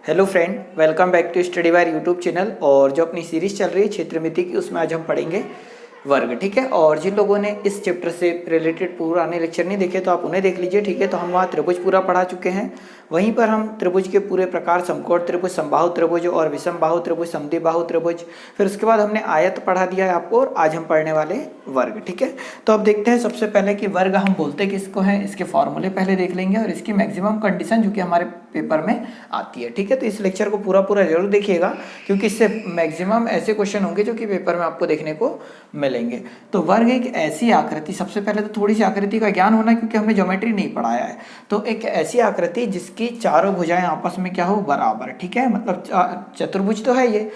Hello friend, welcome back to Study Wire YouTube channel. और जो अपनी सीरीज चल रही है क्षेत्रमिति की, उसमें आज हम पढ़ेंगे वर्ग। ठीक है। और जिन लोगों ने इस चैप्टर से रिलेटेड पुराने लेक्चर नहीं देखे तो आप उन्हें देख लीजिए। ठीक है। तो हम वहाँ त्रिभुज पूरा पढ़ा चुके हैं। वहीं पर हम त्रिभुज के पूरे प्रकार, समकोण त्रिभुज, समबाहु त्रिभुज और विषमबाहु त्रिभुज, समद्विबाहु त्रिभुज, फिर उसके बाद हमने आयत पढ़ा दिया है आपको। और आज हम पढ़ने वाले वर्ग। ठीक है। तो अब देखते हैं सबसे पहले कि वर्ग हम बोलते किसको हैं। इसके फॉर्मूले पहले देख लेंगे और इसकी मैक्सिमम कंडीशन जो कि हमारे पेपर में आती है। ठीक है। तो इस लेक्चर को पूरा जरूर देखिएगा, क्योंकि इससे मैक्सिमम ऐसे क्वेश्चन होंगे जो कि पेपर में आपको देखने को मिलेंगे। तो वर्ग एक ऐसी आकृति, सबसे पहले तो थोड़ी सी आकृति का ज्ञान होना, क्योंकि हमने ज्योमेट्री नहीं पढ़ाया है। तो एक ऐसी आकृति जिसकी चारों भुजाएं आपस में क्या हो, बराबर। ठीक है। मतलब चतुर्भुज तो है ये।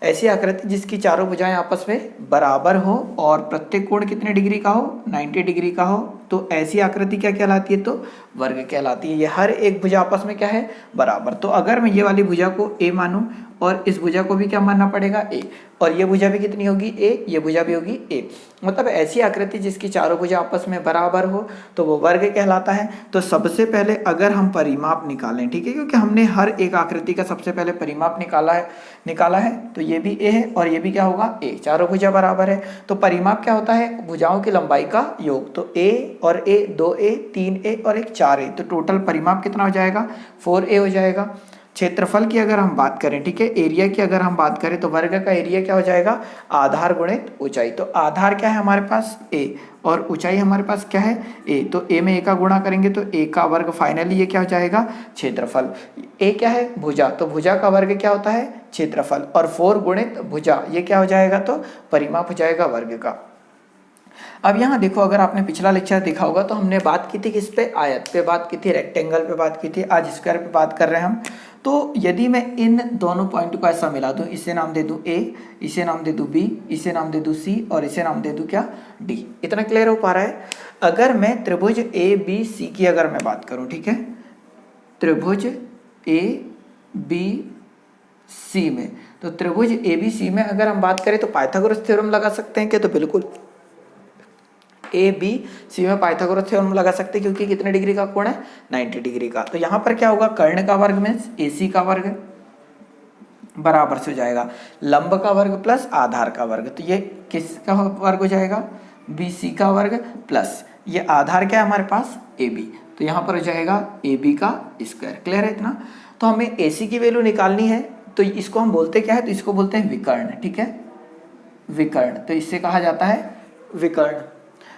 ऐसी आकृति जिसकी चारों भुजाएं आपस में बराबर हो और प्रत्येक कोण कितने डिग्री का हो, 90 डिग्री का हो, तो ऐसी आकृति क्या कहलाती है, तो वर्ग कहलाती है। ये हर एक भुजा आपस में क्या है, बराबर। तो अगर मैं ये वाली भुजा को ए मानूं और इस भुजा को भी क्या मानना पड़ेगा, ए, और ये भुजा भी कितनी होगी, ए, ये भुजा भी होगी ए। मतलब ऐसी आकृति जिसकी चारों भुजा आपस में बराबर हो तो वो वर्ग कहलाता है। तो सबसे पहले अगर हम परिमाप निकालें, ठीक है, क्योंकि हमने हर एक आकृति का सबसे पहले परिमाप निकाला है, तो ये भी ए है और ये भी क्या होगा, ए। चारों भुजा बराबर है तो परिमाप क्या होता है, भुजाओं की लंबाई का योग। तो ए और ए, 2a, 3a और एक 4a, तो टोटल परिमाप कितना हो जाएगा, 4a हो जाएगा। क्षेत्रफल की अगर हम बात करें, ठीक है, एरिया की अगर हम बात करें, तो वर्ग का एरिया क्या हो जाएगा, आधार गुणित ऊंचाई। तो आधार क्या है हमारे पास, a, और ऊंचाई हमारे पास क्या है, a। तो a में a का गुणा करेंगे तो a का वर्ग, फाइनली ये क्या हो जाएगा, क्षेत्रफल। a क्या है, भुजा, तो भुजा का वर्ग क्या होता है, क्षेत्रफल। और 4 गुणित भुजा, ये क्या हो जाएगा, तो परिमाप हो जाएगा वर्ग का। अब यहाँ देखो, अगर आपने पिछला लेक्चर देखा होगा तो हमने बात की थी किस पे, आयत पे बात की थी, रेक्टेंगल पे बात की थी। आज स्क्वायर पे बात कर रहे हैं हम। तो यदि मैं इन दोनों पॉइंट को ऐसा मिला दूं, इसे नाम दे दूं ए, इसे नाम दे दूं बी, इसे नाम दे दूं सी और इसे नाम दे दूं क्या, डी। इतना क्लियर हो पा रहा है। अगर मैं त्रिभुज ए बी सी की अगर मैं बात करूं, ठीक है, त्रिभुज ए बी सी में, तो त्रिभुज ए बी सी में अगर हम बात करें तो पाइथागोरस थ्योरम लगा सकते हैं क्या, तो बिल्कुल ए बी सी में पाइथागोरस थ्योरम लगा सकते हैं, क्योंकि कितने डिग्री का कोण है, 90 डिग्री का। तो यहाँ पर क्या होगा, कर्ण का वर्ग मीन्स AC का वर्ग बराबर से हो जाएगा लंब का वर्ग प्लस आधार का वर्ग। तो ये किसका वर्ग हो जाएगा, BC का वर्ग प्लस ये आधार क्या है हमारे पास, AB। तो यहाँ पर हो जाएगा AB का स्क्वायर। क्लियर है इतना। तो हमें AC की वैल्यू निकालनी है, तो इसको हम बोलते क्या है, तो इसको बोलते हैं विकर्ण। ठीक है, विकर्ण, तो इससे कहा जाता है विकर्ण।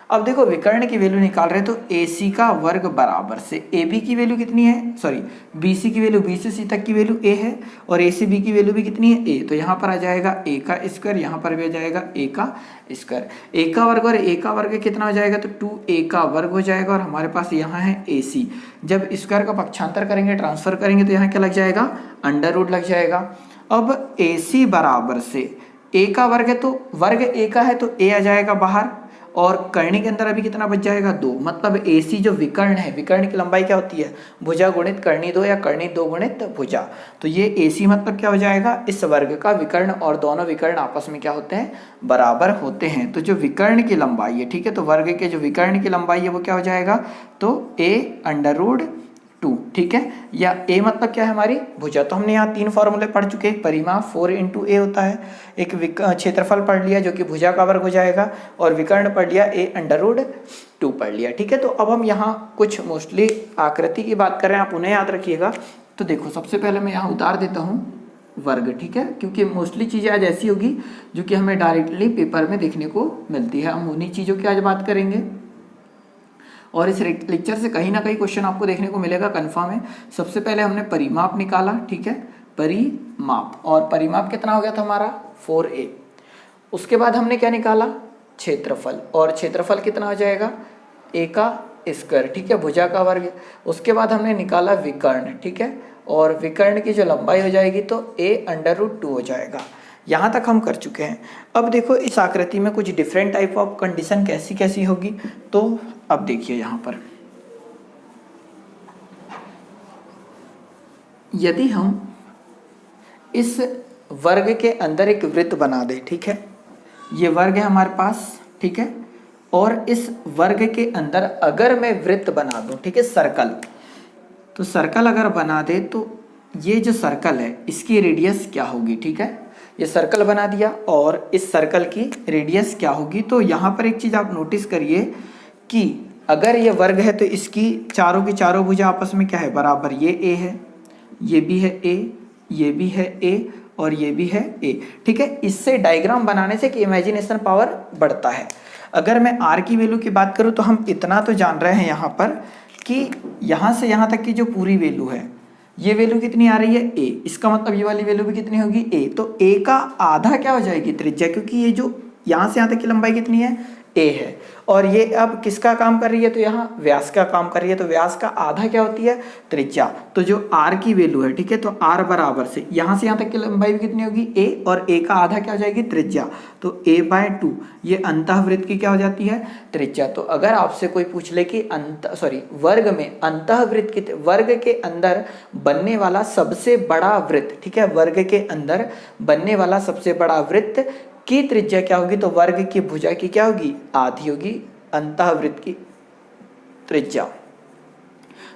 अब देखो, विकर्ण की वैल्यू निकाल रहे हैं तो AC का वर्ग बराबर से AB की वैल्यू कितनी है, सॉरी BC की वैल्यू, B से C तक की वैल्यू A है और A से B की वैल्यू भी कितनी है, A। तो यहाँ पर आ जाएगा A का स्क्वायर, यहाँ पर भी आ जाएगा A का स्क्वायर। A का वर्ग और A का वर्ग कितना हो जाएगा, तो 2A का वर्ग हो जाएगा। और हमारे पास यहाँ है AC। जब स्क्वायर का पक्षांतर करेंगे, ट्रांसफर करेंगे, तो यहाँ क्या लग जाएगा, अंडर रूट लग जाएगा। अब AC बराबर से A का वर्ग है, तो वर्ग A का है तो A आ जाएगा बाहर, और कर्णी के अंदर अभी कितना बच जाएगा, 2। मतलब AC जो विकर्ण है, विकर्ण की लंबाई क्या होती है, भुजा गुणित कर्णी 2 या कर्णी 2 गुणित भुजा। तो ये AC मतलब क्या हो जाएगा, इस वर्ग का विकर्ण, और दोनों विकर्ण आपस में क्या होते हैं, बराबर होते हैं। तो जो विकर्ण की लंबाई है, ठीक है, तो वर्ग के जो विकर्ण की लंबाई है वो क्या हो जाएगा, तो A अंडर रूट 2। ठीक है, या A मतलब क्या है, हमारी भुजा। तो हमने यहाँ 3 फॉर्मूले पढ़ चुके हैं। परिमाप 4 × A होता है, एक क्षेत्रफल पढ़ लिया जो कि भुजा का वर्ग हो जाएगा, और विकर्ण पढ़ लिया, A अंडर रूट 2 पढ़ लिया। ठीक है। तो अब हम यहाँ कुछ मोस्टली आकृति की बात कर रहे हैं, आप उन्हें याद रखिएगा। तो देखो, सबसे पहले मैं यहाँ उतार देता हूँ वर्ग। ठीक है, क्योंकि मोस्टली चीज़ें आज ऐसी होगी जो कि हमें डायरेक्टली पेपर में देखने को मिलती है। हम उन्हीं चीज़ों की आज बात करेंगे और इस लेक्चर से कहीं ना कहीं क्वेश्चन आपको देखने को मिलेगा, कंफर्म है। सबसे पहले हमने परिमाप निकाला, ठीक है, परिमाप, और परिमाप कितना हो गया था हमारा, 4A। उसके बाद हमने क्या निकाला, क्षेत्रफल, और क्षेत्रफल कितना हो जाएगा, A का स्क्वायर। ठीक है, भुजा का वर्ग। उसके बाद हमने निकाला विकर्ण, ठीक है, और विकर्ण की जो लंबाई हो जाएगी तो A अंडर रूट 2 हो जाएगा। यहाँ तक हम कर चुके हैं। अब देखो, इस आकृति में कुछ डिफरेंट टाइप ऑफ कंडीशन कैसी कैसी होगी। तो अब देखिए, यहाँ पर यदि हम इस वर्ग के अंदर एक वृत्त बना दें, ठीक है, ये वर्ग है हमारे पास, ठीक है, और इस वर्ग के अंदर अगर मैं वृत्त बना दूं, ठीक है, सर्कल, तो सर्कल अगर बना दे तो ये जो सर्कल है इसकी रेडियस क्या होगी, ठीक है। ये सर्कल बना दिया और इस सर्कल की रेडियस क्या होगी। तो यहाँ पर एक चीज़ आप नोटिस करिए कि अगर ये वर्ग है तो इसकी चारों की चारों भुजा आपस में क्या है, बराबर। ये ए है, ये भी है ए, ये भी है ए और ये भी है ए, ठीक है। इससे डायग्राम बनाने से कि इमेजिनेशन पावर बढ़ता है। अगर मैं आर की वैल्यू की बात करूँ तो हम इतना तो जान रहे हैं यहाँ पर कि यहाँ से यहाँ तक की जो पूरी वैल्यू है, ये वैल्यू कितनी आ रही है, ए। इसका मतलब ये वाली वैल्यू भी कितनी होगी, ए। तो ए का आधा क्या हो जाएगी, त्रिज्या, क्योंकि ये जो यहाँ से यहाँ तक की लंबाई कितनी है, ए है। और ये अब किसका काम कर रही है, तो यहाँ व्यास का काम कर रही है। तो व्यास का आधा क्या होती है, त्रिज्या। तो जो आर की वैल्यू है, ठीक है, तो आर बराबर से यहाँ तक की लंबाई भी कितनी होगी, ए, और ए का आधा क्या हो जाएगी, त्रिज्या। तो a/2 ये अंतःवृत्त की क्या हो जाती है, त्रिज्या। तो अगर आपसे कोई पूछ ले कि वर्ग में अंतःवृत्त की, वर्ग के अंदर बनने वाला सबसे बड़ा वृत्त, ठीक है, वर्ग के अंदर बनने वाला सबसे बड़ा वृत्त की त्रिज्या क्या होगी, तो वर्ग की भुजा की क्या होगी, आधी होगी अंतःवृत्त की त्रिज्या।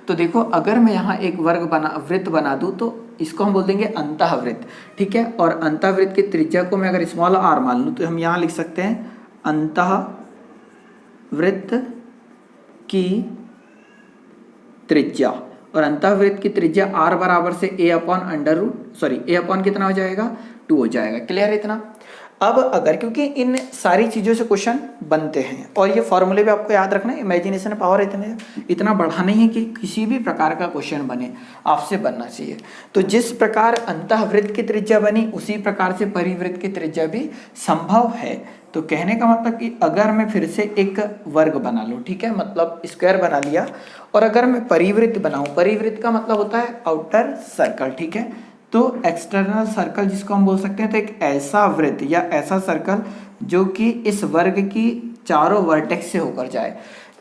तो देखो अगर मैं यहाँ एक वृत्त बना दूं तो इसको हम बोल देंगे अंतःवृत्त, ठीक है। और अंतःवृत्त की त्रिज्या को मैं अगर स्मॉल आर मान लूं तो हम यहाँ लिख सकते हैं अंतःवृत्त की त्रिज्या। और अंतःवृत्त की त्रिज्या आर बराबर से ए अपॉन कितना हो जाएगा, 2 हो जाएगा। क्लियर है इतना। अब अगर, क्योंकि इन सारी चीज़ों से क्वेश्चन बनते हैं और ये फॉर्मूले भी आपको याद रखना है, इमेजिनेशन पावर इतना बढ़ाना ही है कि किसी भी प्रकार का क्वेश्चन बने आपसे बनना चाहिए। तो जिस प्रकार अंतःवृत्त की त्रिज्या बनी उसी प्रकार से परिवृत्त की त्रिज्या भी संभव है। तो कहने का मतलब कि अगर मैं फिर से एक वर्ग बना लूँ, ठीक है, मतलब स्क्वायर बना लिया, और अगर मैं परिवृत्त बनाऊँ, परिवृत्त का मतलब होता है आउटर सर्कल, ठीक है। तो एक्सटर्नल सर्कल जिसको हम बोल सकते हैं, तो एक ऐसा वृत्त या ऐसा सर्कल जो कि इस वर्ग की चारों वर्टेक्स से होकर जाए,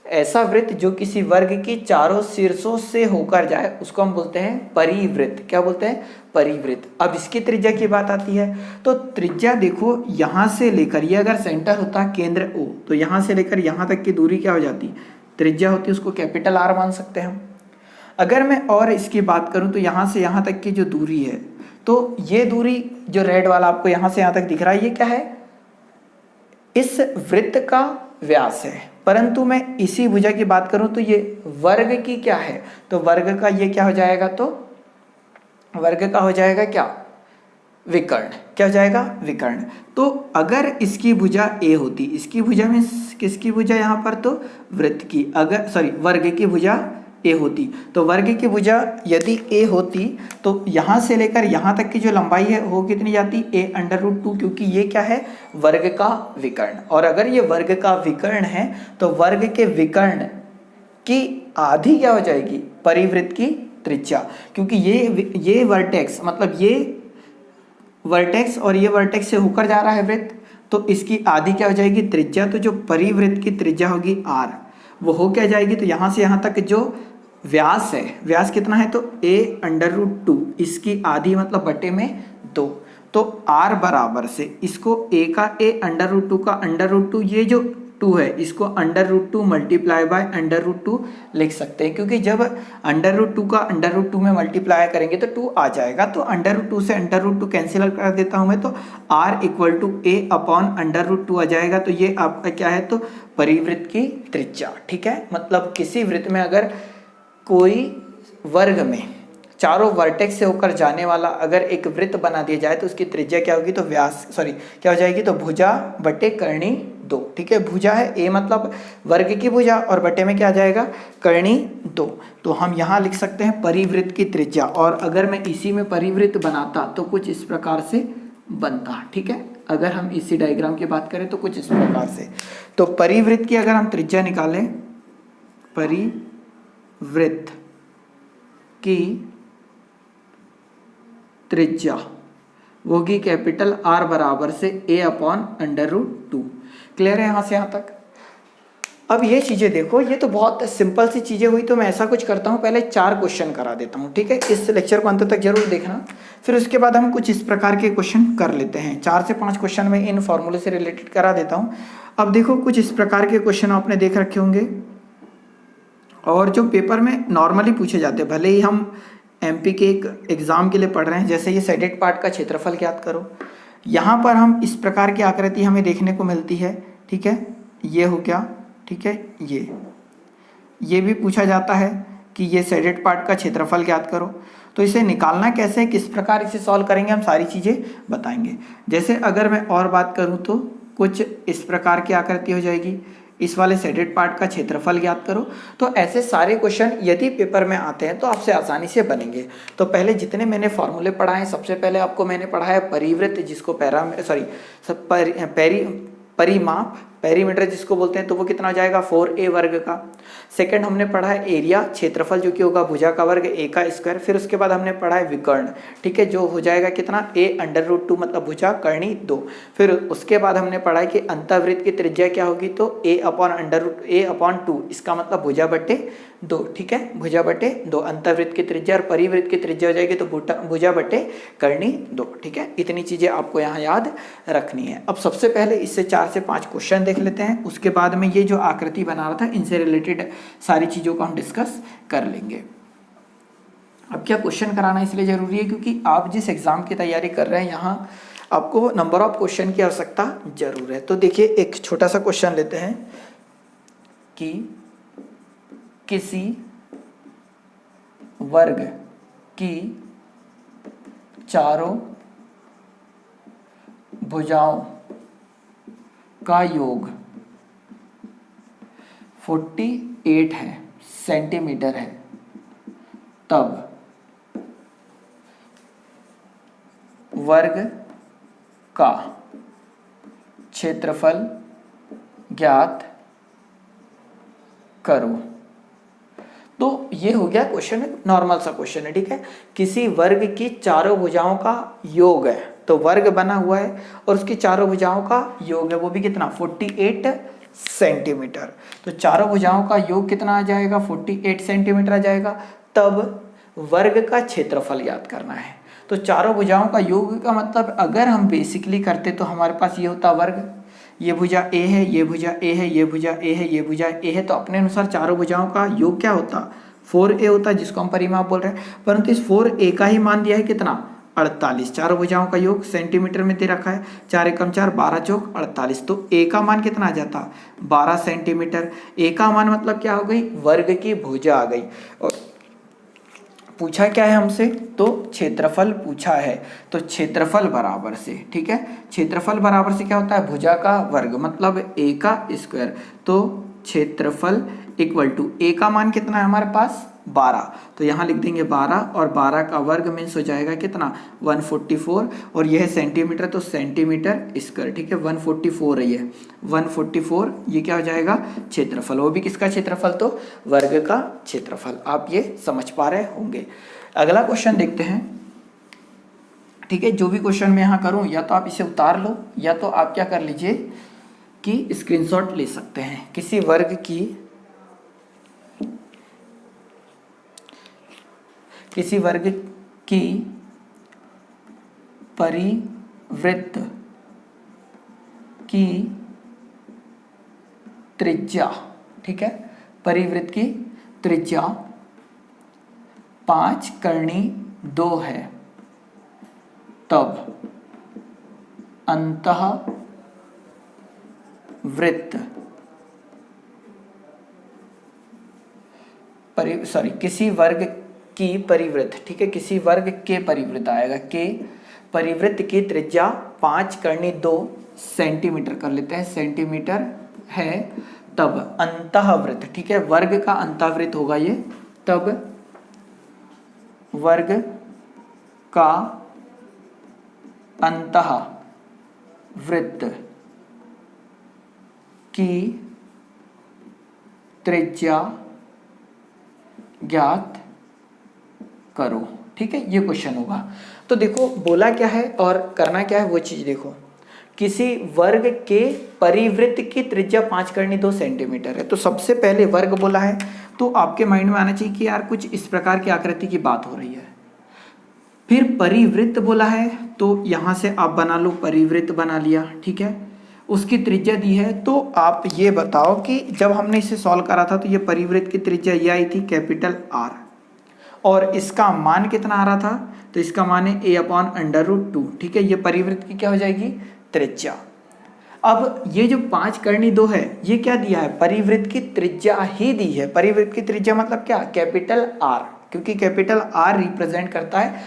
ऐसा वृत्त जो किसी वर्ग की चारों शीर्षों से होकर जाए, उसको हम बोलते हैं परिवृत्त। क्या बोलते हैं, परिवृत्त। अब इसकी त्रिज्या की बात आती है, तो त्रिज्या देखो यहाँ से लेकर, ये अगर सेंटर होता है केंद्र O, तो यहाँ से लेकर यहाँ तक की दूरी क्या हो जाती, त्रिज्या होती है, उसको कैपिटल R मान सकते हैं हम। अगर मैं और इसकी बात करूं तो यहाँ से यहाँ तक की जो दूरी है, तो ये दूरी जो रेड वाला आपको यहाँ से यहाँ तक दिख रहा है, ये क्या है, इस वृत्त का व्यास है। परंतु मैं इसी भुजा की बात करूं तो ये वर्ग की क्या है, तो वर्ग का ये क्या हो जाएगा, तो वर्ग का हो जाएगा क्या, विकर्ण। क्या हो जाएगा, विकर्ण। तो अगर इसकी भुजा ए होती, इसकी भुजा में किसकी भुजा यहाँ पर, तो वृत्त की, वर्ग की भुजा ए होती, तो वर्ग की भुजा यदि ए होती तो यहाँ से लेकर यहाँ तक की जो लंबाई है वो कितनी जाती, a√2, क्योंकि ये क्या है, वर्ग का विकर्ण। और अगर ये वर्ग का विकर्ण है तो वर्ग के विकर्ण की आधी क्या हो जाएगी, परिवृत्त की त्रिज्या, क्योंकि ये वर्टेक्स, मतलब ये वर्टेक्स और ये वर्टेक्स से होकर जा रहा है वृत्त, तो इसकी आधी क्या हो जाएगी, त्रिज्या। तो जो परिवृत्त की त्रिज्या होगी r, वो हो क्या जाएगी, तो यहाँ से यहाँ तक जो व्यास है, व्यास कितना है, तो a√2, इसकी आधी मतलब बटे में 2। तो r बराबर से इसको a का a√2 का √2, ये जो 2 है इसको √2 मल्टीप्लाई बाय √2 लिख सकते हैं, क्योंकि जब √2 का √2 में मल्टीप्लाई करेंगे तो 2 आ जाएगा। तो √2 से √2 कैंसिल कर देता हूं मैं, तो r = a अपॉन √2 आ जाएगा। तो ये आपका क्या है, तो परिवृत्त की त्रिज्या, ठीक है। मतलब किसी वृत्त में अगर कोई वर्ग में चारों वर्टेक्स से होकर जाने वाला अगर एक वृत्त बना दिया जाए तो उसकी त्रिज्या क्या होगी, तो क्या हो जाएगी, तो भुजा बटे कर्णी 2, ठीक है। भुजा है a मतलब वर्ग की भुजा और बटे में क्या आ जाएगा, कर्णी 2। तो हम यहाँ लिख सकते हैं परिवृत्त की त्रिज्या। और अगर मैं इसी में परिवृत्त बनाता तो कुछ इस प्रकार से बनता, ठीक है। अगर हम इसी डायग्राम की बात करें तो कुछ इस प्रकार से, तो परिवृत्त की अगर हम त्रिज्या निकालें, परिवृत्त की त्रिज्या वो होगी कैपिटल R बराबर से a अपॉन √2। क्लियर है यहाँ से यहाँ तक। अब ये चीज़ें देखो, ये तो बहुत सिंपल सी चीज़ें हुई। तो मैं ऐसा कुछ करता हूँ, पहले 4 क्वेश्चन करा देता हूँ, ठीक है। इस लेक्चर को अंत तक जरूर देखना, फिर उसके बाद हम कुछ इस प्रकार के क्वेश्चन कर लेते हैं। 4 से 5 क्वेश्चन में इन फॉर्मूले से रिलेटेड करा देता हूँ। अब देखो कुछ इस प्रकार के क्वेश्चन आपने देख रखे होंगे और जो पेपर में नॉर्मली पूछे जाते हैं, भले ही हम एमपी के एक एग्जाम के लिए पढ़ रहे हैं, जैसे ये सेडेड पार्ट का क्षेत्रफल ज्ञात करो। यहाँ पर हम इस प्रकार की आकृति हमें देखने को मिलती है, ठीक है, ये हो गया, ठीक है, ये भी पूछा जाता है कि ये सेडेड पार्ट का क्षेत्रफल ज्ञात करो। तो इसे निकालना कैसे है, किस प्रकार इसे सॉल्व करेंगे, हम सारी चीज़ें बताएंगे। जैसे अगर मैं और बात करूँ तो कुछ इस प्रकार की आकृति हो जाएगी, इस वाले सेडेड पार्ट का क्षेत्रफल ज्ञात करो। तो ऐसे सारे क्वेश्चन यदि पेपर में आते हैं तो आपसे आसानी से बनेंगे। तो पहले जितने मैंने फॉर्मूले पढ़ाए हैं, सबसे पहले आपको मैंने पढ़ाया परिवृत्त, जिसको परिमाप, पेरीमीटर जिसको बोलते हैं, तो वो कितना हो जाएगा 4a वर्ग का। सेकंड हमने पढ़ा है एरिया, क्षेत्रफल, जो कि होगा भुजा का वर्ग a का स्क्वायर। फिर उसके बाद हमने पढ़ा है विकर्ण, ठीक है, जो हो जाएगा कितना a√2 मतलब भुजा कर्णी 2। फिर उसके बाद हमने पढ़ा है कि अंतःवृत्त की त्रिज्या क्या होगी, तो a/2, इसका मतलब भुजा बटे 2, ठीक है, भुजा बटे 2 अंतःवृत्त की त्रिज्या। और परिवृत्त की त्रिज्या हो जाएगी तो भुजा बटे कर्णी 2, ठीक है। इतनी चीजें आपको यहाँ याद रखनी है। अब सबसे पहले इससे 4 से 5 क्वेश्चन देख लेते हैं, उसके बाद में ये जो आकृति बना रहा था इनसे रिलेटेड सारी चीजों को हम डिस्कस कर लेंगे। अब क्या क्वेश्चन कराना इसलिए जरूरी है क्योंकि आप जिस एग्जाम की तैयारी कर रहे हैं यहाँ आपको नंबर ऑफ क्वेश्चन की आवश्यकता जरूर है। तो देखिए एक छोटा सा क्वेश्चन लेते हैं कि किसी वर्ग की चारों भुजाओं का योग 48 है सेंटीमीटर है, तब वर्ग का क्षेत्रफल ज्ञात करो। तो ये हो गया क्वेश्चन, नॉर्मल सा क्वेश्चन है, ठीक है। किसी वर्ग की चारों भुजाओं का योग है, तो वर्ग बना हुआ है और उसकी चारों भुजाओं का योग है, वो भी कितना 48 सेंटीमीटर। तो चारों भुजाओं का योग कितना आ जाएगा 48 सेंटीमीटर आ जाएगा। तब वर्ग का क्षेत्रफल ज्ञात करना है। तो चारों भुजाओं का योग का मतलब अगर हम बेसिकली करते तो हमारे पास ये होता वर्ग, ये भुजा a है, ये भुजा a है, ये भुजा a है, ये भुजा a है। तो अपने अनुसार चारों भुजाओं का योग क्या होता 4a होता, जिसको हम परिमाप बोल रहे हैं। परंतु इस 4a का ही मान दिया है कितना 48। चारों भुजाओं का योग सेंटीमीटर में दे रखा है, 4 एकम 4 12 चौक 48। तो a का मान कितना आ जाता 12 सेंटीमीटर। a का मान मतलब क्या हो गई, वर्ग की भुजा आ गई। और पूछा क्या है हमसे, तो क्षेत्रफल पूछा है। तो क्षेत्रफल बराबर से, ठीक है, क्षेत्रफल बराबर से क्या होता है भुजा का वर्ग मतलब a का स्क्वायर। तो क्षेत्रफल इक्वल टू a का मान कितना है हमारे पास 12, तो यहाँ लिख देंगे 12 और 12 का वर्ग मीन्स हो जाएगा कितना 144। और यह सेंटीमीटर तो सेंटीमीटर स्क्वायर, ठीक है, 144 है ये 144। ये क्या हो जाएगा क्षेत्रफल, वो भी किसका क्षेत्रफल, तो वर्ग का क्षेत्रफल। आप ये समझ पा रहे होंगे। अगला क्वेश्चन देखते हैं, ठीक है। जो भी क्वेश्चन मैं यहाँ करूँ या तो आप इसे उतार लो या तो आप क्या कर लीजिए कि स्क्रीनशॉट ले सकते हैं। किसी वर्ग की परिवृत्त की त्रिज्या, ठीक है, परिवृत्त की त्रिज्या 5 कर्णी 2 है, तब अंतःवृत्त किसी वर्ग की परिवृत्त, ठीक है, किसी वर्ग के परिवृत्त आएगा, के परिवृत्त की त्रिज्या 5 कर्णी 2 सेंटीमीटर कर लेते हैं, सेंटीमीटर है, तब अंतःवृत्त, ठीक है, वर्ग का अंतःवृत्त होगा ये, तब वर्ग का अंतःवृत्त की त्रिज्या ज्ञात करो, ठीक है, ये क्वेश्चन होगा। तो देखो बोला क्या है और करना क्या है वो चीज देखो। किसी वर्ग के परिवृत्त की त्रिज्या 5 कर्णी 2 सेंटीमीटर है, तो सबसे पहले वर्ग बोला है तो आपके माइंड में आना चाहिए कि यार कुछ इस प्रकार की आकृति की बात हो रही है। फिर परिवृत्त बोला है तो यहां से आप बना लो, परिवृत्त बना लिया, ठीक है, उसकी त्रिज्या दी है। तो आप ये बताओ कि जब हमने इसे सॉल्व करा था तो ये परिवृत्त की त्रिज्या ये आई थी कैपिटल R, और इसका मान कितना आ रहा था, तो इसका मान है a/√2। ठीक है, ये परिवृत्त की क्या हो जाएगी, त्रिज्या। अब ये जो 5 करनी 2 है, ये क्या दिया है, परिवृत्त की त्रिज्या ही दी है। परिवृत्त की त्रिज्या मतलब क्या, कैपिटल R, क्योंकि कैपिटल R रिप्रेजेंट करता है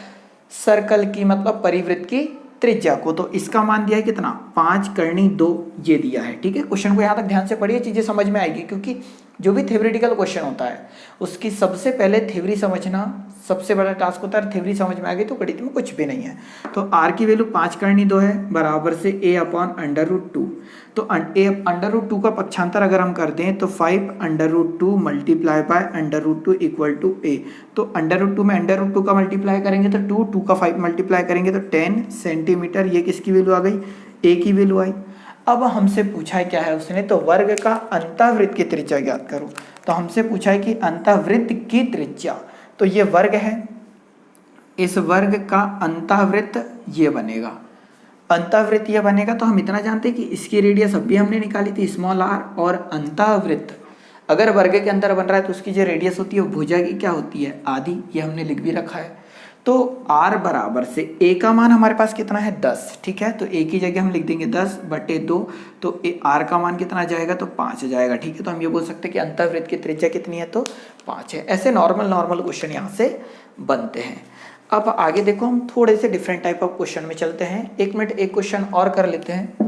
सर्कल की, मतलब परिवृत्त की त्रिज्या को। तो इसका मान दिया है कितना, 5 करनी 2, ये दिया है। ठीक है, क्वेश्चन को यहाँ तक ध्यान से पढ़िए, चीजें समझ में आएगी, क्योंकि जो भी थ्योरेटिकल क्वेश्चन होता है उसकी सबसे पहले थ्योरी समझना सबसे बड़ा टास्क होता है। थ्योरी समझ में आ गई तो गणित में कुछ भी नहीं है। तो R की वैल्यू 5 करनी 2 है, बराबर से a/√2। तो a/√2 का पक्षांतर अगर हम कर दें तो 5/√2 multiply by √2 equal to a। तो √2 में √2 का मल्टीप्लाई करेंगे तो 2 का 5 मल्टीप्लाई करेंगे तो 10 सेंटीमीटर। ये किसकी वैल्यू आ गई, a की वैल्यू आई। अब हमसे पूछा है क्या है उसने, तो वर्ग का अंतःवृत्त की त्रिज्या ज्ञात करो। तो हमसे पूछा है कि अंतःवृत्त की त्रिज्या, तो ये वर्ग है, इस वर्ग का अंतःवृत्त ये बनेगा, अंतःवृत्त ये बनेगा। तो हम इतना जानते हैं कि इसकी रेडियस अभी हमने निकाली थी स्मॉल r, और अंतःवृत्त अगर वर्ग के अंदर बन रहा है तो उसकी जो रेडियस होती है वो भुजा की क्या होती है, आधी। ये हमने लिख भी रखा है। तो r बराबर से a का मान हमारे पास कितना है, 10। ठीक है, तो a की जगह हम लिख देंगे 10/2। तो r का मान कितना आ जाएगा, तो 5 आ जाएगा। ठीक है, तो हम ये बोल सकते हैं कि अंतःवृत्त की त्रिज्या कितनी है, तो 5 है। ऐसे नॉर्मल क्वेश्चन यहाँ से बनते हैं। अब आगे देखो, हम थोड़े से डिफरेंट टाइप ऑफ क्वेश्चन में चलते हैं। 1 मिनट, एक क्वेश्चन और कर लेते हैं।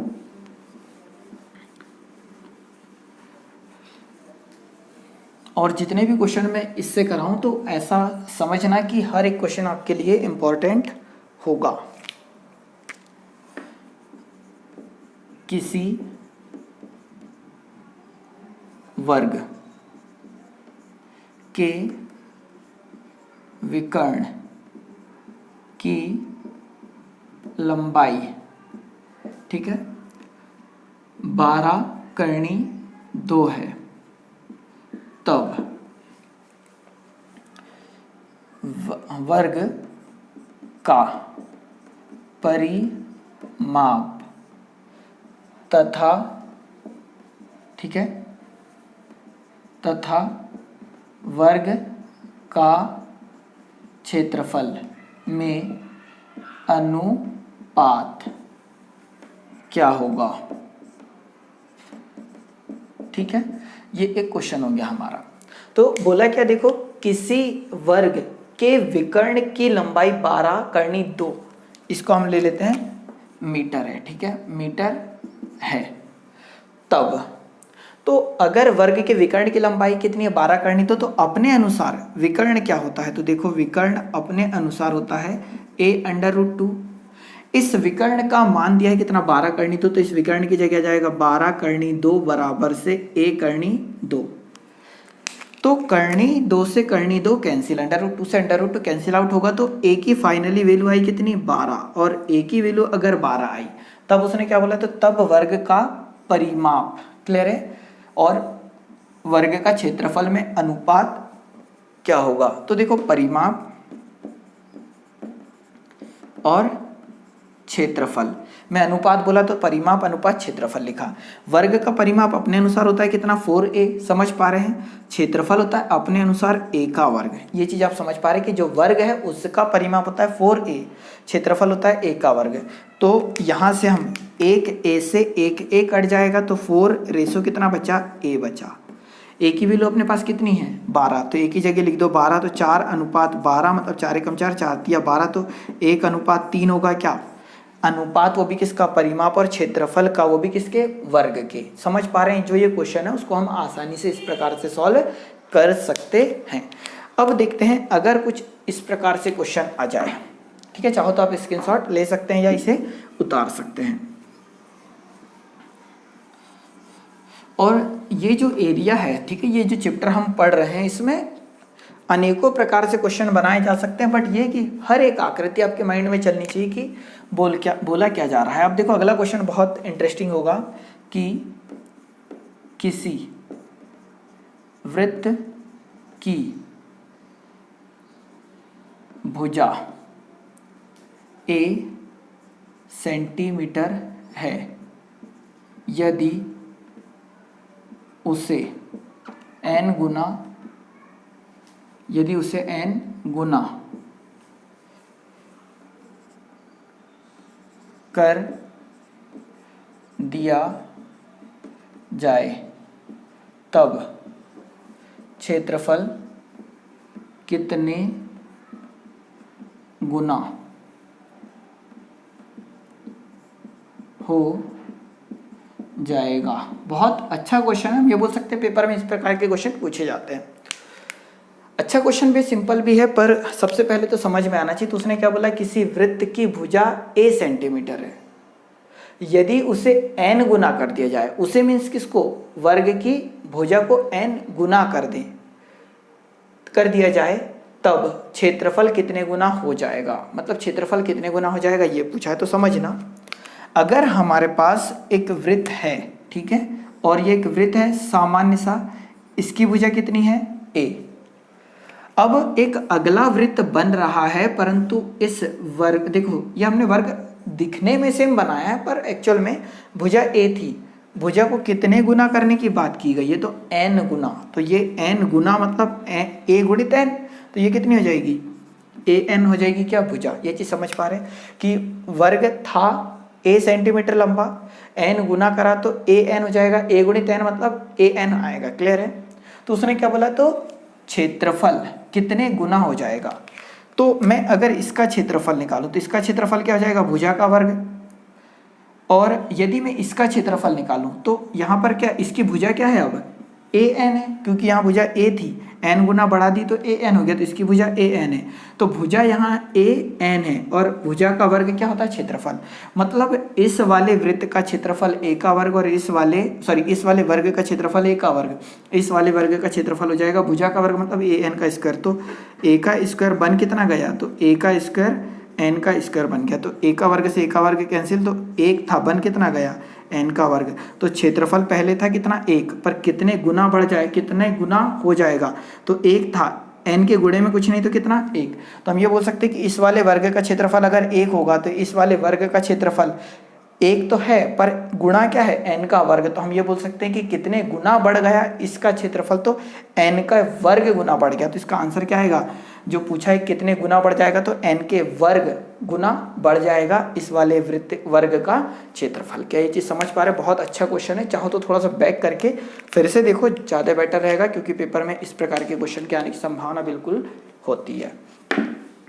और जितने भी क्वेश्चन मैं इससे कराऊं तो ऐसा समझना कि हर एक क्वेश्चन आपके लिए इंपॉर्टेंट होगा। किसी वर्ग के विकर्ण की लंबाई, ठीक है, 12 करनी 2 है, तब वर्ग का परिमाप तथा, ठीक है, तथा वर्ग का क्षेत्रफल में अनुपात क्या होगा। ठीक है, ये एक क्वेश्चन हो गया हमारा। तो बोला क्या, देखो, किसी वर्ग के विकर्ण की लंबाई 12 करनी 2, इसको हम ले लेते हैं मीटर है। ठीक है, मीटर है। तब तो अगर वर्ग के विकर्ण की लंबाई कितनी है, 12 करनी 2, तो अपने अनुसार विकर्ण क्या होता है, तो देखो विकर्ण अपने अनुसार होता है a/√2। इस विकर्ण का मान दिया है कितना, 12 करनी 2, तो इस विकर्ण की जगह जाएगा 12 करनी 2 बराबर से a करनी 2। तो करनी 2 से करनी 2 कैंसिल, √2 से √2 कैंसिल आउट होगा। तो a की फाइनली वैल्यू आई कितनी, 12, और a की वैल्यू अगर 12 आई तब उसने क्या बोला, तो तब वर्ग का परिमाप, क्लियर है, और वर्ग का क्षेत्रफल में अनुपात क्या होगा। तो देखो परिमाप और क्षेत्रफल में अनुपात बोला तो परिमाप अनुपात क्षेत्रफल लिखा। वर्ग का परिमाप अपने अनुसार होता है कितना, 4a, समझ पा रहे हैं। क्षेत्रफल होता है अपने अनुसार a का वर्ग। ये चीज आप समझ पा रहे हैं कि जो वर्ग है उसका परिमाप होता है 4a, क्षेत्रफल होता है a का वर्ग। तो यहाँ से हम 1a से 1a कट जाएगा, तो 4 रेशो कितना बचा, a बचा। a की वैल्यू अपने पास कितनी है, 12, तो a की जगह लिख दो 12। तो 4/12 मतलब 4 एकम 4, 4 × 12, तो 1/3 होगा क्या, अनुपात, वो भी किसका, परिमाप, और क्षेत्रफल का, वो भी किसके, वर्ग के। समझ पा रहे हैं, जो ये क्वेश्चन है उसको हम आसानी से इस प्रकार से सॉल्व कर सकते हैं। अब देखते हैं अगर कुछ इस प्रकार से क्वेश्चन आ जाए। ठीक है, चाहो तो आप स्क्रीनशॉट ले सकते हैं या इसे उतार सकते हैं। और ये जो एरिया है, ठीक है, ये जो चैप्टर हम पढ़ रहे हैं इसमें अनेकों प्रकार से क्वेश्चन बनाए जा सकते हैं, बट ये कि हर एक आकृति आपके माइंड में चलनी चाहिए कि बोला क्या जा रहा है। अब देखो अगला क्वेश्चन बहुत इंटरेस्टिंग होगा कि किसी वृत्त की भुजा a सेंटीमीटर है, यदि उसे n गुना कर दिया जाए तब क्षेत्रफल कितने गुना हो जाएगा। बहुत अच्छा क्वेश्चन है, हम ये बोल सकते हैं पेपर में इस प्रकार के क्वेश्चन पूछे जाते हैं। अच्छा क्वेश्चन भी, सिंपल भी है, पर सबसे पहले तो समझ में आना चाहिए। तो उसने क्या बोला, किसी वृत्त की भुजा a सेंटीमीटर है, यदि उसे n गुना कर दिया जाए, उसे मीन्स किसको, वर्ग की भुजा को n गुना कर दिया जाए, तब क्षेत्रफल कितने गुना हो जाएगा। मतलब क्षेत्रफल कितने गुना हो जाएगा ये पूछा है। तो समझना, अगर हमारे पास एक वृत्त है, ठीक है, और ये एक वृत्त है सामान्य सा, इसकी भुजा कितनी है, a। अब एक अगला वृत्त बन रहा है, परंतु इस वर्ग, देखो ये हमने वर्ग दिखने में सेम बनाया है, पर एक्चुअल में भुजा a थी। भुजा को कितने गुना करने की बात की गई है, तो n गुना। तो ये n गुना मतलब a गुणित n, तो ये कितनी हो जाएगी, an हो जाएगी क्या, भुजा। ये चीज समझ पा रहे हैं कि वर्ग था a सेंटीमीटर लंबा, n गुना करा तो an हो जाएगा, a गुणित n मतलब an आएगा। क्लियर है। तो उसने क्या बोला, तो क्षेत्रफल कितने गुना हो जाएगा। तो मैं अगर इसका क्षेत्रफल निकालूं तो इसका क्षेत्रफल क्या हो जाएगा, भुजा का वर्ग। और यदि मैं इसका क्षेत्रफल निकालूं तो यहाँ पर क्या, इसकी भुजा क्या है, अब an है, क्योंकि यहाँ भुजा a थी, n गुना बढ़ा दी तो an हो गया, तो इसकी भुजा an है। तो भुजा यहाँ an है और भुजा का वर्ग क्या होता है, क्षेत्रफल। मतलब इस वाले वृत्त का क्षेत्रफल a का वर्ग, और इस वाले वर्ग का क्षेत्रफल a का वर्ग, इस वाले वर्ग का क्षेत्रफल हो जाएगा भुजा का वर्ग, मतलब an का स्क्वायर। तो a का स्क्वायर बन कितना गया, तो a का स्क्वायर n का स्क्वायर बन गया। तो a का वर्ग से a का वर्ग कैंसिल, तो एक था, बन कितना गया, n का वर्ग। तो क्षेत्रफल पहले था कितना, 1, पर कितने गुना बढ़ जाए, कितने गुना हो जाएगा, तो 1 था, n के गुणे में कुछ नहीं तो कितना, 1। तो हम ये बोल सकते हैं कि इस वाले वर्ग का क्षेत्रफल अगर 1 होगा तो इस वाले वर्ग का क्षेत्रफल 1 तो है, पर गुणा क्या है, n का वर्ग। तो हम ये बोल सकते हैं कि कितने गुना बढ़ गया इसका क्षेत्रफल, तो n का वर्ग गुना बढ़ गया। तो इसका आंसर क्या आएगा, जो पूछा है कितने गुना बढ़ जाएगा, तो n के वर्ग गुना बढ़ जाएगा इस वाले वृत्त वर्ग का क्षेत्रफल। क्या ये चीज़ समझ पा रहे हैं। बहुत अच्छा क्वेश्चन है, चाहो तो थोड़ा सा बैक करके फिर से देखो, ज़्यादा बेटर रहेगा, क्योंकि पेपर में इस प्रकार के क्वेश्चन के आने की संभावना बिल्कुल होती है।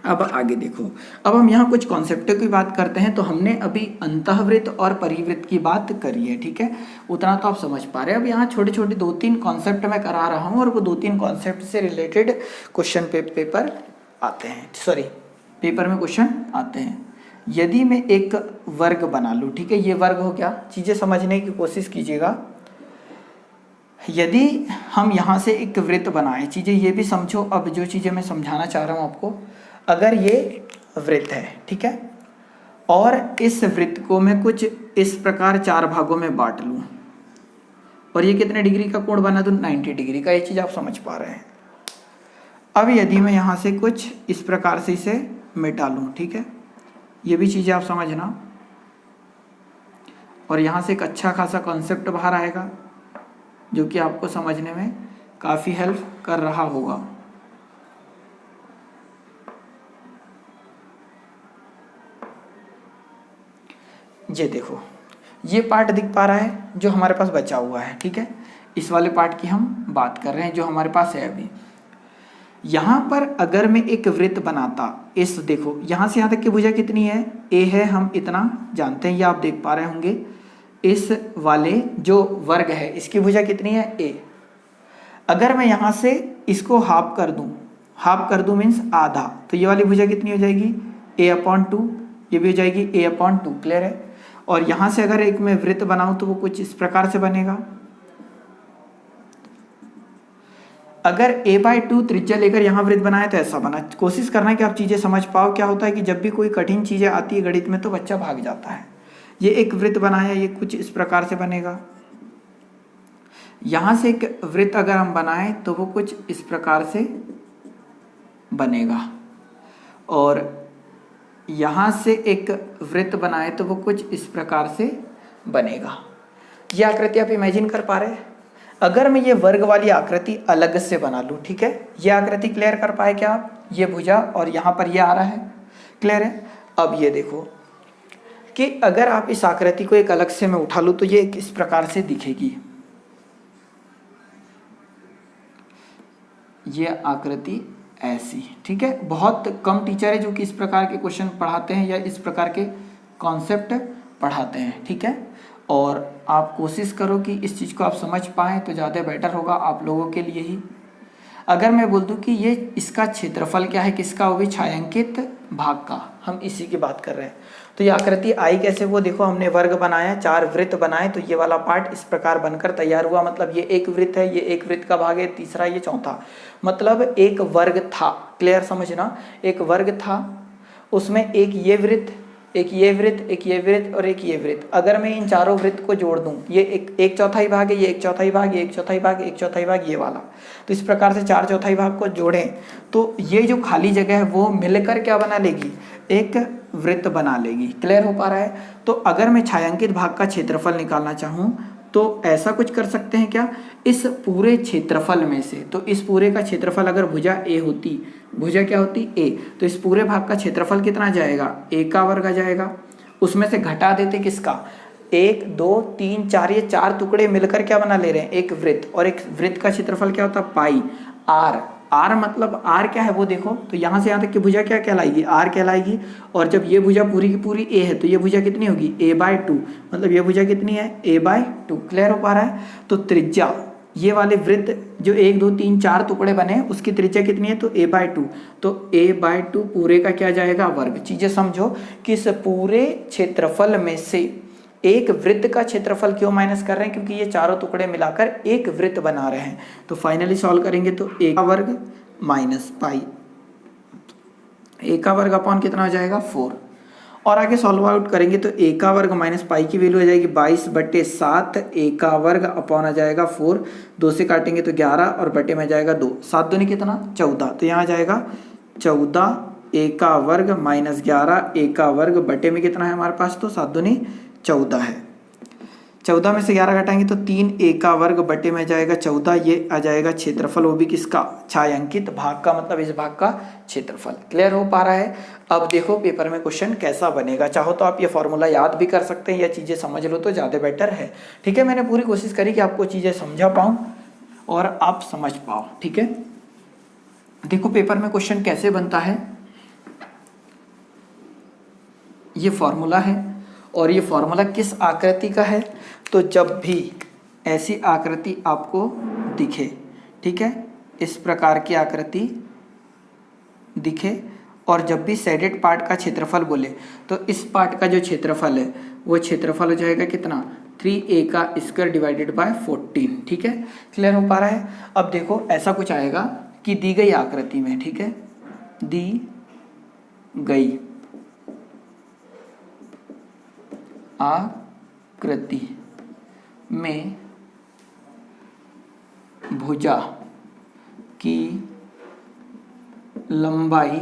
अब आगे देखो, अब हम यहाँ कुछ कॉन्सेप्टों की बात करते हैं। तो हमने अभी अंतःवृत्त और परिवृत्त की बात करी है, ठीक है, उतना तो आप समझ पा रहे हैं। अब यहाँ छोटे छोटे 2-3 कॉन्सेप्ट मैं करा रहा हूँ, और वो 2-3 कॉन्सेप्ट से रिलेटेड क्वेश्चन पेपर आते हैं, सॉरी पेपर में क्वेश्चन आते हैं। यदि मैं एक वर्ग बना लूँ, ठीक है, ये वर्ग हो गया, चीज़ें समझने की कोशिश कीजिएगा। यदि हम यहाँ से एक वृत्त बनाएं, चीज़ें ये भी समझो, अब जो चीज़ें मैं समझाना चाह रहा हूँ आपको, अगर ये वृत्त है, ठीक है, और इस वृत्त को मैं कुछ इस प्रकार 4 भागों में बांट लूँ, और ये कितने डिग्री का कोण बना दूँ, 90 डिग्री का। ये चीज़ आप समझ पा रहे हैं। अब यदि मैं यहाँ से कुछ इस प्रकार से इसे मिटा लूँ, ठीक है, ये भी चीज़ें आप समझना, और यहाँ से एक अच्छा खासा कॉन्सेप्ट बाहर आएगा जो कि आपको समझने में काफ़ी हेल्प कर रहा होगा। ये देखो, ये पार्ट दिख पा रहा है जो हमारे पास बचा हुआ है, ठीक है, इस वाले पार्ट की हम बात कर रहे हैं जो हमारे पास है अभी। यहाँ पर अगर मैं एक वृत्त बनाता, इस देखो यहाँ से यहाँ तक की भुजा कितनी है, a है, हम इतना जानते हैं, ये आप देख पा रहे होंगे। इस वाले जो वर्ग है इसकी भुजा कितनी है, a। अगर मैं यहाँ से इसको हाफ कर दूँ मीन्स आधा, तो ये वाली भुजा कितनी हो जाएगी, a/2, ये भी हो जाएगी a/2। क्लियर है। और यहाँ से अगर एक मैं वृत्त बनाऊं तो वो कुछ इस प्रकार से बनेगा। अगर a/2 त्रिज्या लेकर यहाँ वृत्त बनाए तो ऐसा बना। कोशिश करना है कि आप चीज़ें समझ पाओ। क्या होता है कि जब भी कोई कठिन चीज़ें आती है गणित में तो बच्चा भाग जाता है। ये एक वृत्त बनाया, ये कुछ इस प्रकार से बनेगा। यहाँ से एक वृत्त अगर हम बनाएं तो वो कुछ इस प्रकार से बनेगा, और यहाँ से एक वृत्त बनाए तो वो कुछ इस प्रकार से बनेगा। ये आकृति आप इमेजिन कर पा रहे हैं। अगर मैं ये वर्ग वाली आकृति अलग से बना लूँ, ठीक है, ये आकृति क्लियर कर पाए क्या आप? ये भुजा और यहाँ पर ये आ रहा है, क्लियर है। अब ये देखो कि अगर आप इस आकृति को एक अलग से मैं उठा लूँ तो ये इस प्रकार से दिखेगी। ये आकृति ऐसी, ठीक है। बहुत कम टीचर है जो कि इस प्रकार के क्वेश्चन पढ़ाते हैं या इस प्रकार के कॉन्सेप्ट पढ़ाते हैं, ठीक है। और आप कोशिश करो कि इस चीज़ को आप समझ पाएँ तो ज़्यादा बेटर होगा आप लोगों के लिए ही। अगर मैं बोल दूं कि ये इसका क्षेत्रफल क्या है, किसका, वो भी छायांकित भाग का, हम इसी की बात कर रहे हैं। तो ये आकृति आई कैसे, वो देखो हमने वर्ग बनाया, 4 वृत्त बनाए, तो ये वाला पार्ट इस प्रकार बनकर तैयार हुआ। मतलब ये एक वृत्त है, ये एक वृत्त का भाग है, तीसरा ये चौथा, मतलब एक वर्ग था। क्लियर समझना, एक वर्ग था, उसमें एक ये वृत्त, एक ये वृत्त, एक ये वृत्त और एक ये वृत्त। अगर मैं इन चारों वृत्त को जोड़ दूं, ये एक चौथाई भाग है, ये एक चौथाई भाग, ये एक चौथाई भाग, एक चौथाई भाग, ये वाला, तो इस प्रकार से 4 चौथाई भाग को जोड़ें तो ये जो खाली जगह है वो मिलकर क्या बना लेगी, एक वृत्त बना लेगी। क्लियर हो पा रहा है। तो अगर मैं छायांकित भाग का क्षेत्रफल निकालना चाहूँ तो ऐसा कुछ कर सकते हैं क्या, इस पूरे क्षेत्रफल में से, तो इस पूरे का क्षेत्रफल अगर भुजा ए होती, भुजा क्या होती ए, तो इस पूरे भाग का क्षेत्रफल कितना जाएगा, ए का वर्ग आ जाएगा। उसमें से घटा देते किसका, 1 2 3 4, ये 4 टुकड़े मिलकर क्या बना ले रहे हैं, एक वृत्त। और एक वृत्त का क्षेत्रफल क्या होता है, पाई आर। आर मतलब आर क्या है वो देखो, तो यहाँ से यहाँ तक की भुजा क्या कहलाएगी, आर कहलाएगी। और जब ये भुजा पूरी की पूरी ए है तो ये भुजा कितनी होगी, a/2, मतलब ये भुजा कितनी है, a/2। क्लियर हो पा रहा है। तो त्रिज्या, ये वाले वृत्त जो 1 2 3 4 टुकड़े बने उसकी त्रिज्या कितनी है, तो a/2, तो a/2 पूरे का क्या जाएगा, वर्ग। चीजें समझो कि इस पूरे क्षेत्रफल में से एक वृत्त का क्षेत्रफल क्यों माइनस कर रहे हैं, क्योंकि ये चारों टुकड़े मिलाकर एक वृत्त बना रहे हैं। तो फाइनली सॉल्व करेंगे तो a का वर्ग माइनस पाई, a का वर्ग अपॉन कितना हो जाएगा, 4। और आगे सॉल्व आउट करेंगे तो a का वर्ग माइनस पाई की वैल्यू हो जाएगी 22/7, a का वर्ग अपॉन आ जाएगा 4, 2 से काटेंगे तो 11 और बटे में जाएगा 2, 7 दूनी कितना, 14, तो यहाँ जाएगा 14 a का वर्ग माइनस 11 a का वर्ग बटे में कितना है हमारे पास, तो 7 दूनी 14 है। 14 में से 11 घटाएंगे तो 3 a का वर्ग बटे में जाएगा 14, ये आ जाएगा क्षेत्रफल, वो भी किसका, छायांकित भाग का, मतलब इस भाग का क्षेत्रफल। क्लियर हो पा रहा है। अब देखो पेपर में क्वेश्चन कैसा बनेगा, चाहो तो आप ये फॉर्मूला याद भी कर सकते हैं या चीज़ें समझ लो तो ज़्यादा बेटर है, ठीक है। मैंने पूरी कोशिश करी कि आपको चीज़ें समझा पाऊँ और आप समझ पाओ, ठीक है। देखो पेपर में क्वेश्चन कैसे बनता है, ये फॉर्मूला है और ये फॉर्मूला किस आकृति का है, तो जब भी ऐसी आकृति आपको दिखे, ठीक है, इस प्रकार की आकृति दिखे और जब भी शेडेड पार्ट का क्षेत्रफल बोले तो इस पार्ट का जो क्षेत्रफल है वो क्षेत्रफल हो जाएगा कितना, 3a का स्क्वायर डिवाइडेड बाय 14, ठीक है। क्लियर हो पा रहा है। अब देखो ऐसा कुछ आएगा कि दी गई आकृति में, ठीक है, दी गई आकृति में भुजा की लंबाई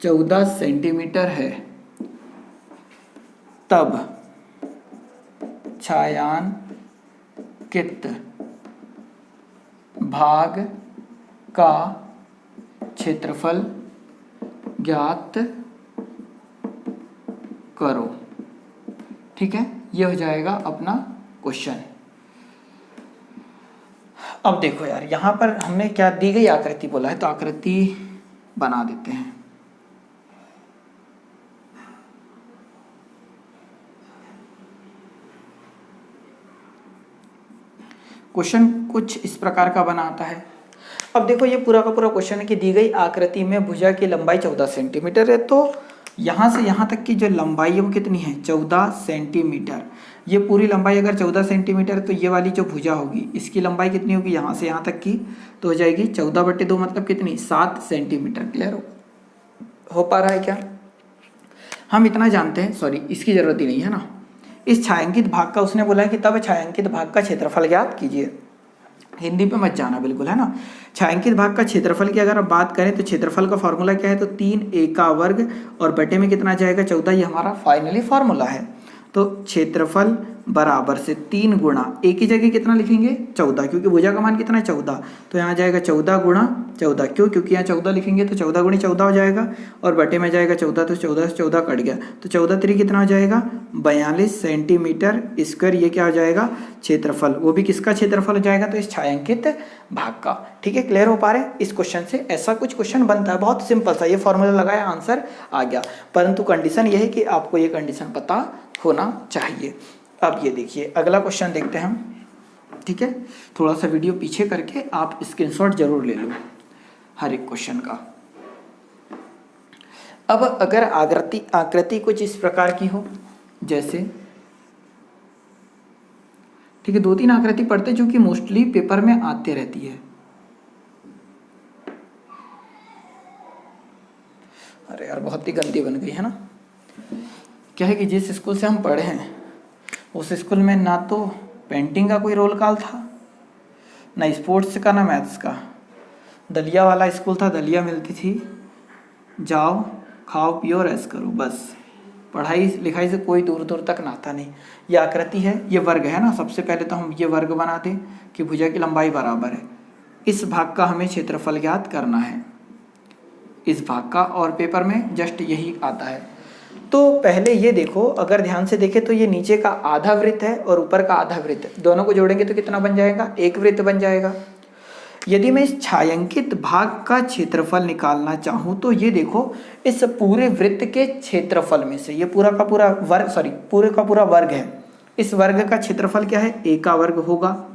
14 सेंटीमीटर है, तब छायांकित भाग का क्षेत्रफल ज्ञात करो, ठीक है। ये हो जाएगा अपना क्वेश्चन। अब देखो यार, यहाँ पर हमने क्या दी गई आकृति बोला है, तो आकृति बना देते हैं। क्वेश्चन कुछ इस प्रकार का बनाता है। अब देखो ये पूरा का पूरा क्वेश्चन है कि दी गई आकृति में भुजा की लंबाई 14 सेंटीमीटर है, तो यहाँ से यहाँ तक की जो लंबाई है वो कितनी है, 14 सेंटीमीटर। ये पूरी लंबाई अगर 14 सेंटीमीटर तो ये वाली जो भुजा होगी इसकी लंबाई कितनी होगी, यहाँ से यहाँ तक की, तो हो जाएगी 14/2, मतलब कितनी, 7 सेंटीमीटर। क्लियर हो पा रहा है क्या। हम इतना जानते हैं, सॉरी इसकी ज़रूरत ही नहीं है ना, इस छायांकित भाग का उसने बोला है कि तब छायांकित भाग का क्षेत्रफल ज्ञात कीजिए। हिंदी पे मत जाना बिल्कुल, है ना। छायांकित भाग का क्षेत्रफल की अगर आप बात करें तो क्षेत्रफल का फॉर्मूला क्या है, तो 3a का वर्ग और बटे में कितना जाएगा, 14, ये हमारा फाइनली फार्मूला है। तो क्षेत्रफल बराबर से 3 गुणा, एक ही जगह कितना लिखेंगे 14, क्योंकि भुजा का मान कितना है 14, तो यहाँ जाएगा 14 गुणा 14, क्यों, क्योंकि यहाँ 14 लिखेंगे तो 14 गुणी 14 हो जाएगा, और बटे में जाएगा 14, तो 14 से 14 कट गया, तो 14 3 कितना हो जाएगा 42 सेंटीमीटर स्क्वायर। ये क्या हो जाएगा क्षेत्रफल, वो भी किसका क्षेत्रफल हो जाएगा, तो इस छायांकित भाग का। ठीक है, क्लियर हो पा रहे हैं। इस क्वेश्चन से ऐसा कुछ क्वेश्चन बनता है, बहुत सिंपल सा, ये फॉर्मूला लगाया आंसर आ गया, परंतु कंडीशन ये है कि आपको ये कंडीशन पता होना चाहिए। अब ये देखिए अगला क्वेश्चन देखते हैं हम। ठीक है, थोड़ा सा वीडियो पीछे करके आप स्क्रीनशॉट जरूर ले लो हर एक क्वेश्चन का। अब अगर आकृति कुछ इस प्रकार की हो, जैसे, ठीक है, 2-3 आकृति पढ़ते जो कि मोस्टली पेपर में आते रहती है। अरे यार बहुत ही गंदी बन गई है ना। क्या है कि जिस स्कूल से हम पढ़े हैं उस स्कूल में ना तो पेंटिंग का कोई रोल कॉल था, ना स्पोर्ट्स का, ना मैथ्स का। दलिया वाला स्कूल था, दलिया मिलती थी, जाओ खाओ पियो ऐश करो, बस पढ़ाई लिखाई से कोई दूर दूर तक नाता नहीं। ये आकृति है, ये वर्ग है ना। सबसे पहले तो हम ये वर्ग बना दें कि भुजा की लंबाई बराबर है, इस भाग का हमें क्षेत्रफल ज्ञात करना है, इस भाग का, और पेपर में जस्ट यही आता है। तो पहले ये देखो, अगर ध्यान से देखें तो ये नीचे का आधा वृत्त है और ऊपर का आधा वृत्त, दोनों को जोड़ेंगे तो कितना बन जाएगा, एक वृत्त बन जाएगा। यदि मैं इस छायांकित भाग का क्षेत्रफल निकालना चाहूं तो ये देखो, इस पूरे वृत्त के क्षेत्रफल में से, ये पूरा का पूरा वर्ग, पूरे का पूरा वर्ग है, इस वर्ग का क्षेत्रफल क्या है, ए का वर्ग होगा।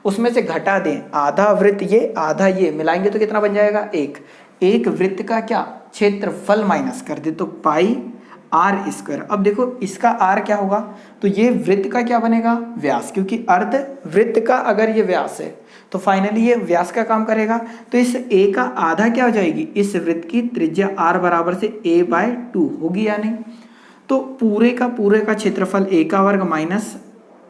उसमें से घटा दें आधा वृत्त ये, आधा ये, मिलाएंगे तो कितना बन जाएगा, एक वृत्त का क्या क्षेत्रफल माइनस कर दे तो पाई आर स्क्वायर। अब देखो इसका आर क्या होगा, तो ये वृत्त का क्या बनेगा, व्यास, क्योंकि अर्ध वृत्त का अगर ये व्यास है तो फाइनली ये व्यास का काम करेगा। तो इस ए का आधा क्या हो जाएगी, इस वृत्त की त्रिज्या आर बराबर से a/2 होगी या नहीं। तो पूरे का क्षेत्रफल ए का वर्ग माइनस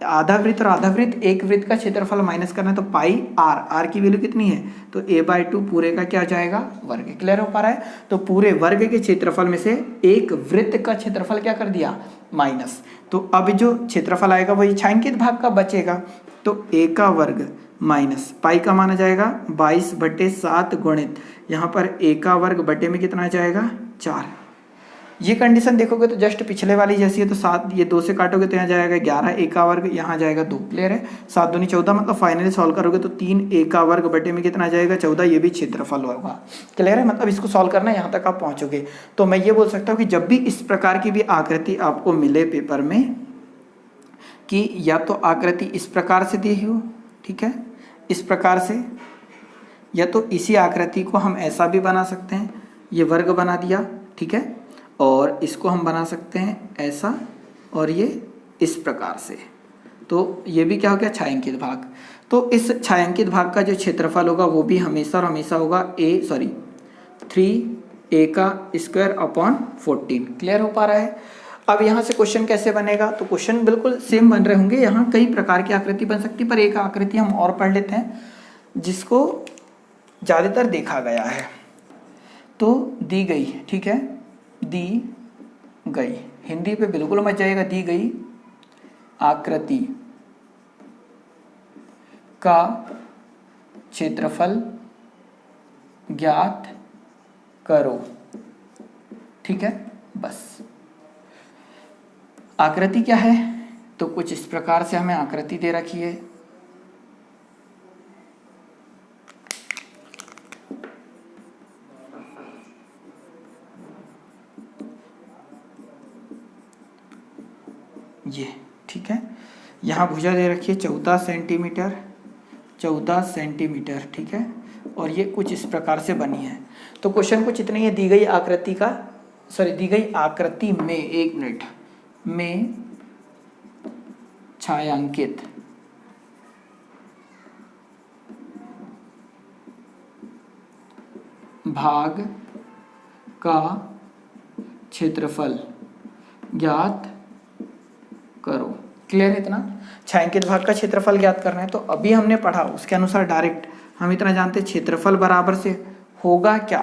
आधा वृत्त, और आधा वृत्त एक वृत्त का क्षेत्रफल माइनस करना है तो पाई आर की वैल्यू कितनी है, तो a/2 पूरे का क्या जाएगा, वर्ग। क्लियर हो पा रहा है। तो पूरे वर्ग के क्षेत्रफल में से एक वृत्त का क्षेत्रफल क्या कर दिया, माइनस। तो अब जो क्षेत्रफल आएगा वही छायांकित भाग का बचेगा, तो a का वर्ग माइनस पाई का माना जाएगा 22/7 गुणित यहाँ पर a का वर्ग बटे में कितना जाएगा 4। ये कंडीशन देखोगे तो जस्ट पिछले वाली जैसी है, तो 7 ये 2 से काटोगे तो यहाँ जाएगा 11, a का वर्ग यहाँ जाएगा 2। क्लियर है, 7 दूनी 14, मतलब फाइनली सॉल्व करोगे तो 3 a का वर्ग बटे में कितना जाएगा 14, ये भी क्षेत्रफल होगा। क्लियर है, मतलब इसको सॉल्व करना, यहाँ तक आप पहुँचोगे। तो मैं ये बोल सकता हूँ कि जब भी इस प्रकार की भी आकृति आपको मिले पेपर में, कि या तो आकृति इस प्रकार से दी हो, ठीक है, इस प्रकार से, या तो इसी आकृति को हम ऐसा भी बना सकते हैं, ये वर्ग बना दिया, ठीक है, और इसको हम बना सकते हैं ऐसा, और ये इस प्रकार से, तो ये भी क्या हो गया, छायांकित भाग। तो इस छायांकित भाग का जो क्षेत्रफल होगा वो भी हमेशा और हमेशा होगा 3a का स्क्वायर अपॉन 14। क्लियर हो पा रहा है। अब यहाँ से क्वेश्चन कैसे बनेगा, तो क्वेश्चन बिल्कुल सेम बन रहे होंगे। यहाँ कई प्रकार की आकृति बन सकती है, पर एक आकृति हम और पढ़ लेते हैं जिसको ज़्यादातर देखा गया है। तो दी गई, ठीक है, दी गई, हिंदी पे बिल्कुल मत जाएगा, दी गई आकृति का क्षेत्रफल ज्ञात करो। ठीक है, बस। आकृति क्या है, तो कुछ इस प्रकार से हमें आकृति दे रखी है। ये ठीक है, यहाँ भुजा दे रखी है 14 सेंटीमीटर, ठीक है, और ये कुछ इस प्रकार से बनी है। तो क्वेश्चन कुछ इतनी है, दी गई आकृति में, एक मिनट, में छायांकित भाग का क्षेत्रफल ज्ञात करो। क्लियर है इतना? छायांकित भाग का क्षेत्रफल ज्ञात करना है। तो अभी हमने पढ़ा उसके अनुसार डायरेक्ट हम इतना जानते हैं, क्षेत्रफल बराबर से होगा क्या,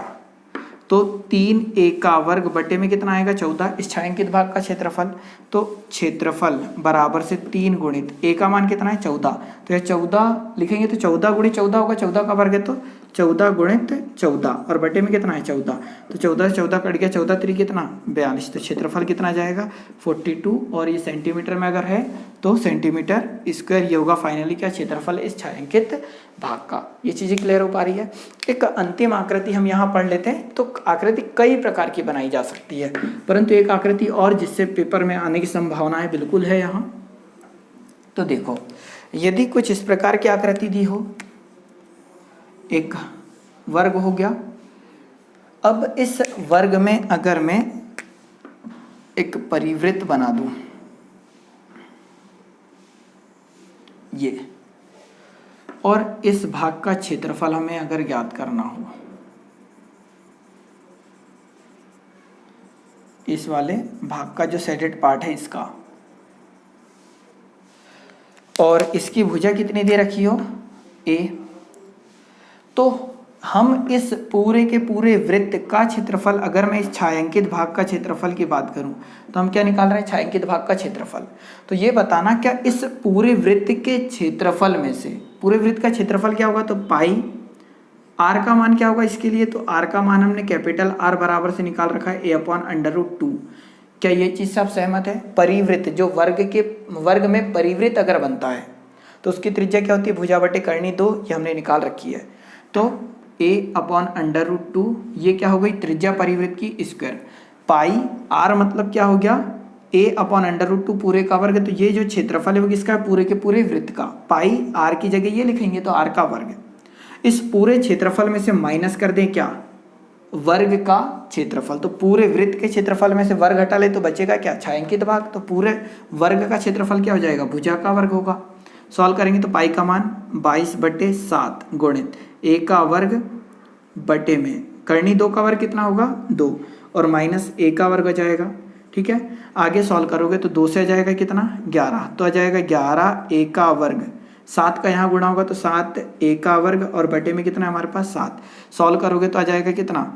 तो 3a का वर्ग बटे में कितना आएगा 14, इस छायांकित भाग का क्षेत्रफल। तो क्षेत्रफल बराबर से 3 गुणित a का मान कितना है 14, तो यह 14 लिखेंगे तो 14 गुणित 14 होगा, 14 का वर्ग है तो 14 गुणित 14 और बटे में कितना है 14, तो 14 से 14 कट गया, 14 3 कितना 42, तो क्षेत्रफल कितना जाएगा 42 और ये सेंटीमीटर में अगर है तो सेंटीमीटर स्क्वायर, ये होगा फाइनली क्या क्षेत्रफल इस छायांकित भाग का। ये चीज़ें क्लियर हो पा रही है। एक अंतिम आकृति हम यहाँ पढ़ लेते हैं। तो आकृति कई प्रकार की बनाई जा सकती है, परंतु एक आकृति और जिससे पेपर में आने की संभावनाएं बिल्कुल है यहाँ। तो देखो, यदि कुछ इस प्रकार की आकृति दी हो, एक वर्ग हो गया। अब इस वर्ग में अगर मैं एक परिवृत्त बना दूं, ये, और इस भाग का क्षेत्रफल हमें अगर ज्ञात करना हो, इस वाले भाग का जो शेडेड पार्ट है इसका, और इसकी भुजा कितनी दे रखी हो a, तो हम इस पूरे के पूरे वृत्त का क्षेत्रफल, अगर मैं इस छायांकित भाग का क्षेत्रफल की बात करूं तो हम क्या निकाल रहे हैं छायांकित भाग का क्षेत्रफल। तो ये बताना क्या इस पूरे वृत्त के क्षेत्रफल में से, पूरे वृत्त का क्षेत्रफल क्या होगा, तो पाई r का मान क्या होगा इसके लिए, तो r का मान हमने कैपिटल R बराबर से निकाल रखा है a/√2। क्या ये चीज़ आप सहमत है? परिवृत्त जो वर्ग में परिवृत्त अगर बनता है तो उसकी त्रिज्या क्या होती है, भुजा बटे करनी 2, ये हमने निकाल रखी है। तो a/√2 ये क्या हो गई त्रिज्या परिवृत्त की स्क्वायर, पाई r मतलब क्या हो गया a/√2 पूरे का वर्ग, तो ये जो क्षेत्रफल है वो किसका है, पूरे के पूरे वृत्त का। पाई r की जगह ये लिखेंगे तो r का वर्ग। इस पूरे क्षेत्रफल में से माइनस कर दें क्या, वर्ग का क्षेत्रफल। तो पूरे वृत्त के क्षेत्रफल में से वर्ग हटा ले तो बचेगा क्या, छायांकित भाग। तो पूरे वर्ग का क्षेत्रफल क्या हो जाएगा, भुजा का वर्ग होगा। सॉल्व करेंगे तो पाई का मान 22/7 गुणित a का वर्ग बटे में करनी 2 का वर्ग कितना होगा 2, और माइनस a का वर्ग आ जाएगा। ठीक है, आगे सॉल्व करोगे तो 2 से आ जाएगा कितना 11, तो आ जाएगा 11 a का वर्ग, 7 का यहाँ गुणा होगा तो 7 a का वर्ग, और बटे में कितना है हमारे पास 7। सॉल्व करोगे तो आ जाएगा कितना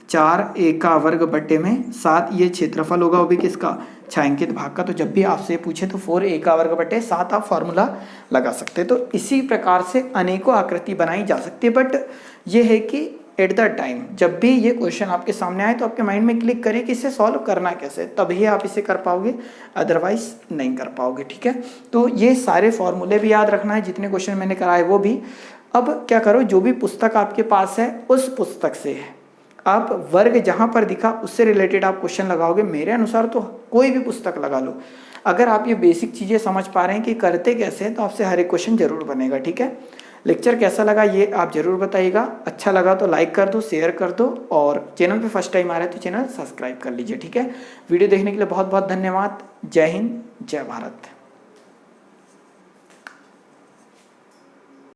4 a का वर्ग बटे में 7। ये क्षेत्रफल होगा वो भी किसका, छायांकित भाग का। तो जब भी आपसे पूछे तो 4a का वर्ग बटे 7 आप फॉर्मूला लगा सकते हैं। तो इसी प्रकार से अनेकों आकृति बनाई जा सकती है, बट ये है कि एट द टाइम जब भी ये क्वेश्चन आपके सामने आए तो आपके माइंड में क्लिक करिए कि इसे सॉल्व करना कैसे, तभी आप इसे कर पाओगे, अदरवाइज नहीं कर पाओगे। ठीक है, तो ये सारे फॉर्मूले भी याद रखना है, जितने क्वेश्चन मैंने कराए वो भी। अब क्या करो, जो भी पुस्तक आपके पास है उस पुस्तक से आप वर्ग जहाँ पर दिखा उससे रिलेटेड आप क्वेश्चन लगाओगे। मेरे अनुसार तो कोई भी पुस्तक लगा लो, अगर आप ये बेसिक चीज़ें समझ पा रहे हैं कि करते कैसे हैं तो आपसे हर एक क्वेश्चन जरूर बनेगा। ठीक है, लेक्चर कैसा लगा ये आप जरूर बताइएगा। अच्छा लगा तो लाइक कर दो, शेयर कर दो, और चैनल पे फर्स्ट टाइम आ रहे हैं तो चैनल सब्सक्राइब कर लीजिए। ठीक है, वीडियो देखने के लिए बहुत बहुत धन्यवाद। जय हिंद, जय भारत।